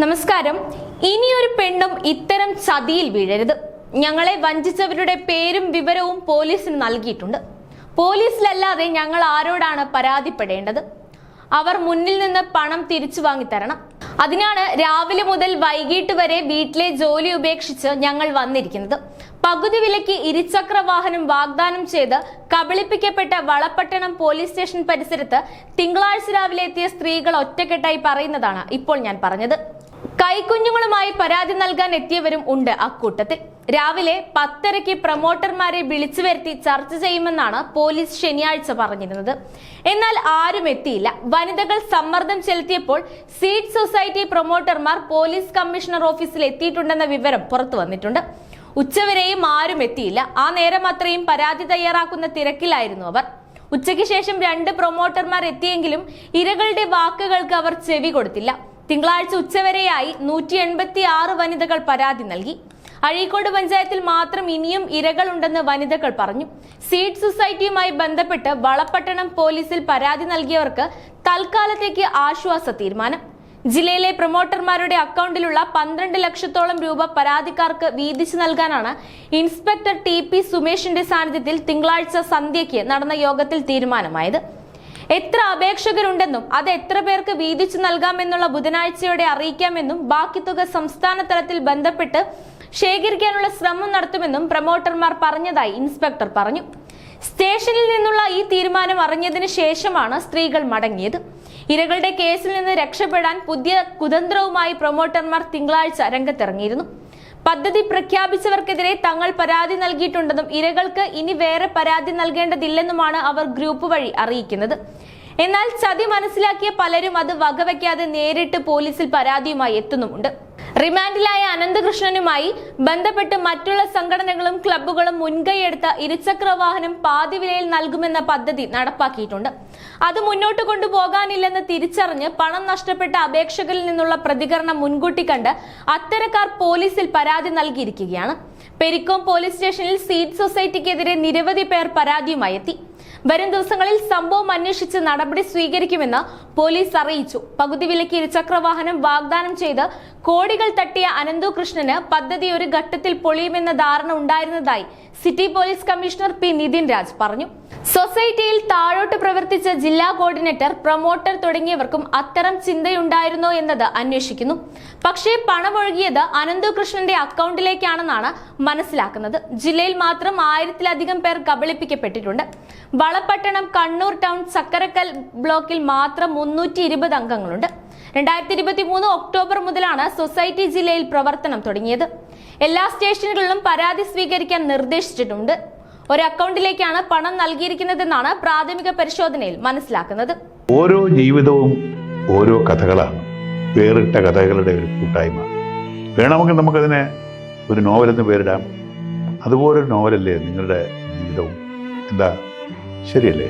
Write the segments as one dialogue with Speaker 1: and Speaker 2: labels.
Speaker 1: നമസ്കാരം. ഇനിയൊരു പെണ്ണും ഇത്തരം ചതിയിൽ വീഴരുത്. ഞങ്ങളെ വഞ്ചിച്ചവരുടെ പേരും വിവരവും പോലീസിന് നൽകിയിട്ടുണ്ട്. പോലീസിലല്ലാതെ ഞങ്ങൾ ആരോടാണ് പരാതിപ്പെടേണ്ടത്? അവർ മുന്നിൽ നിന്ന് പണം തിരിച്ചു വാങ്ങിത്തരണം. അതിനാണ് രാവിലെ മുതൽ വൈകിട്ട് വരെ വീട്ടിലെ ജോലി ഉപേക്ഷിച്ച് ഞങ്ങൾ വന്നിരിക്കുന്നത്. പകുതി വിലയ്ക്ക് ഇരുചക്ര വാഹനം വാഗ്ദാനം ചെയ്ത് കബളിപ്പിക്കപ്പെട്ട വളപട്ടണം പോലീസ് സ്റ്റേഷൻ പരിസരത്ത് തിങ്കളാഴ്ച രാവിലെ എത്തിയ സ്ത്രീകൾ ഒറ്റക്കെട്ടായി പറയുന്നതാണ് ഇപ്പോൾ ഞാൻ പറഞ്ഞത്. കൈക്കുഞ്ഞുങ്ങളുമായി പരാതി നൽകാൻ എത്തിയവരും ഉണ്ട് അക്കൂട്ടത്തിൽ. രാവിലെ 10:30 പ്രൊമോട്ടർമാരെ വിളിച്ചു വരുത്തി ചർച്ച ചെയ്യുമെന്നാണ് പോലീസ് ശനിയാഴ്ച പറഞ്ഞിരുന്നത്. എന്നാൽ ആരും എത്തിയില്ല. വനിതകൾ സമ്മർദ്ദം ചെലുത്തിയപ്പോൾ സീഡ് സൊസൈറ്റി പ്രൊമോട്ടർമാർ പോലീസ് കമ്മീഷണർ ഓഫീസിൽ എത്തിയിട്ടുണ്ടെന്ന വിവരം പുറത്തു വന്നിട്ടുണ്ട്. ഉച്ചവരെയും ആരും എത്തിയില്ല. ആ നേരം അത്രയും പരാതി തയ്യാറാക്കുന്ന തിരക്കിലായിരുന്നു അവർ. ഉച്ചയ്ക്ക് ശേഷം 2 പ്രൊമോട്ടർമാർ എത്തിയെങ്കിലും ഇരകളുടെ വാക്കുകൾക്ക് അവർ ചെവി കൊടുത്തില്ല. തിങ്കളാഴ്ച ഉച്ചവരെയായി 186 വനിതകൾ പരാതി നൽകി. അഴീക്കോട് പഞ്ചായത്തിൽ മാത്രം ഇനിയും ഇരകളുണ്ടെന്ന് വനിതകൾ പറഞ്ഞു. സീഡ് സൊസൈറ്റിയുമായി ബന്ധപ്പെട്ട് വളപട്ടണം പോലീസിൽ പരാതി നൽകിയവർക്ക് തൽക്കാലത്തേക്ക് ആശ്വാസ തീരുമാനം. ജില്ലയിലെ പ്രൊമോട്ടർമാരുടെ അക്കൗണ്ടിലുള്ള 12 ലക്ഷത്തോളം രൂപ പരാതിക്കാർക്ക് വീതിച്ചു നൽകാനാണ് ഇൻസ്പെക്ടർ TP സുമേഷിന്റെ സാന്നിധ്യത്തിൽ തിങ്കളാഴ്ച സന്ധ്യയ്ക്ക് നടന്ന യോഗത്തിൽ തീരുമാനമായത്. എത്ര അപേക്ഷകരുണ്ടെന്നും അത് എത്ര പേർക്ക് വീതിച്ചു നൽകാമെന്നുള്ള ബുധനാഴ്ചയോടെ അറിയിക്കാമെന്നും ബാക്കി തുക സംസ്ഥാന തലത്തിൽ ബന്ധപ്പെട്ട് ശേഖരിക്കാനുള്ള ശ്രമം നടത്തുമെന്നും പ്രൊമോട്ടർമാർ പറഞ്ഞതായി ഇൻസ്പെക്ടർ പറഞ്ഞു. സ്റ്റേഷനിൽ നിന്നുള്ള ഈ തീരുമാനം അറിഞ്ഞതിന് ശേഷമാണ് സ്ത്രീകൾ മടങ്ങിയത്. ഇരകളുടെ കേസിൽ നിന്ന് രക്ഷപ്പെടാൻ പുതിയ കുതന്ത്രവുമായി പ്രൊമോട്ടർമാർ തിങ്കളാഴ്ച രംഗത്തിറങ്ങിയിരുന്നു. പദ്ധതി പ്രഖ്യാപിച്ചവർക്കെതിരെ തങ്ങൾ പരാതി നൽകിയിട്ടുണ്ടെന്നും ഇരകൾക്ക് ഇനി വേറെ പരാതി നൽകേണ്ടതില്ലെന്നുമാണ് അവർ ഗ്രൂപ്പ് വഴി അറിയിക്കുന്നത്. എന്നാൽ ചതി മനസ്സിലാക്കിയ പലരും അത് വകവയ്ക്കാതെ നേരിട്ട് പോലീസിൽ പരാതിയുമായി എത്തുന്നുമുണ്ട്. റിമാൻഡിലായ അനന്തകൃഷ്ണനുമായി ബന്ധപ്പെട്ട് മറ്റുള്ള സംഘടനകളും ക്ലബ്ബുകളും മുൻകൈയെടുത്ത ഇരുചക്ര വാഹനം പാതി വിലയിൽ നൽകുമെന്ന പദ്ധതി നടപ്പാക്കിയിട്ടുണ്ട്. അത് മുന്നോട്ട് കൊണ്ടുപോകാനില്ലെന്ന് തിരിച്ചറിഞ്ഞ് പണം നഷ്ടപ്പെട്ട അപേക്ഷകരിൽ നിന്നുള്ള പ്രതികരണം മുൻകൂട്ടി കണ്ട് അത്തരക്കാർ പോലീസിൽ പരാതി നൽകിയിരിക്കുകയാണ്. പെരിക്കോം പോലീസ് സ്റ്റേഷനിൽ സീഡ് സൊസൈറ്റിക്കെതിരെ നിരവധി പേർ പരാതിയുമായി എത്തി. വരും ദിവസങ്ങളിൽ സംഭവം അന്വേഷിച്ച് നടപടി സ്വീകരിക്കുമെന്ന് പോലീസ് അറിയിച്ചു. പകുതി വിലയ്ക്ക് ഇരുചക്ര വാഹനം വാഗ്ദാനം ചെയ്ത് കോടികൾ തട്ടിയ അനന്തകൃഷ്ണന് പദ്ധതി ഒരു ഘട്ടത്തിൽ പൊളിയുമെന്ന ധാരണ ഉണ്ടായിരുന്നതായി city police commissioner P. Nithin Raj പറഞ്ഞു. സൊസൈറ്റിയിൽ താഴോട്ട് പ്രവർത്തിച്ച ജില്ലാ കോർഡിനേറ്റർ, പ്രൊമോട്ടർ തുടങ്ങിയവർക്കും അത്തരം ചിന്തയുണ്ടായിരുന്നോ എന്നത് അന്വേഷിക്കുന്നു. പക്ഷേ പണമൊഴുകിയത് അനന്തകൃഷ്ണന്റെ അക്കൗണ്ടിലേക്കാണെന്നാണ് മനസ്സിലാക്കുന്നത്. ജില്ലയിൽ മാത്രം 1000-ലധികം പേർ കബളിപ്പിക്കപ്പെട്ടിട്ടുണ്ട്. വളപട്ടണം, കണ്ണൂർ ടൗൺ, ചക്കരക്കൽ ബ്ലോക്കിൽ മാത്രം 320 അംഗങ്ങളുണ്ട്. 2023 ഒക്ടോബർ മുതലാണ് സൊസൈറ്റി ജില്ലയിൽ പ്രവർത്തനം തുടങ്ങിയത്. എല്ലാ സ്റ്റേഷനുകളിലും പരാതി സ്വീകരിക്കാൻ നിർദ്ദേശിച്ചിട്ടുണ്ട്. ഒരു അക്കൗണ്ടിലേക്കാണ് പണം നൽകിയിരിക്കുന്നതെന്നാണ് പ്രാഥമിക പരിശോധനയിൽ മനസ്സിലാക്കുന്നത്.
Speaker 2: ഓരോ ജീവിതവും ഓരോ കഥകളാണ്, വേറിട്ട കഥകളുടെ ഒരു കൂട്ടായ്മ. വേണമെങ്കിൽ നമുക്കതിനെ ഒരു നോവലെന്ന് പേരിടാം. അതുപോലൊരു നോവലല്ലേ നിങ്ങളുടെ ജീവിതവും? എന്താ, ശരിയല്ലേ?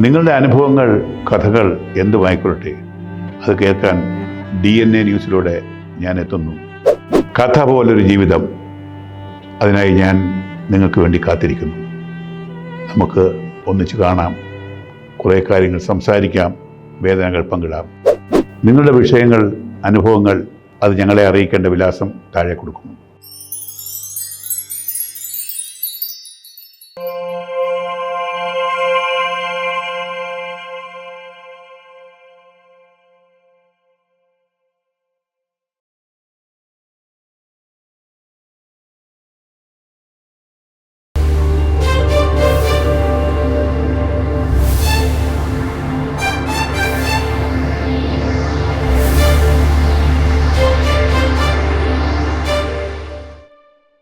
Speaker 2: നിങ്ങളുടെ അനുഭവങ്ങൾ, കഥകൾ എന്തുമായിക്കൊള്ളട്ടെ, അത് കേൾക്കാൻ DNA ന്യൂസിലൂടെ ഞാൻ എത്തുന്നു. കഥ പോലൊരു ജീവിതം, അതിനായി ഞാൻ നിങ്ങൾക്ക് വേണ്ടി കാത്തിരിക്കുന്നു. നമുക്ക് ഒന്നിച്ച് കാണാം, കുറേ കാര്യങ്ങൾ സംസാരിക്കാം, വേദനകൾ പങ്കിടാം. നിങ്ങളുടെ വിഷയങ്ങൾ, അനുഭവങ്ങൾ അത് ഞങ്ങളെ അറിയിക്കേണ്ട വിലാസം താഴെ കൊടുക്കുന്നു.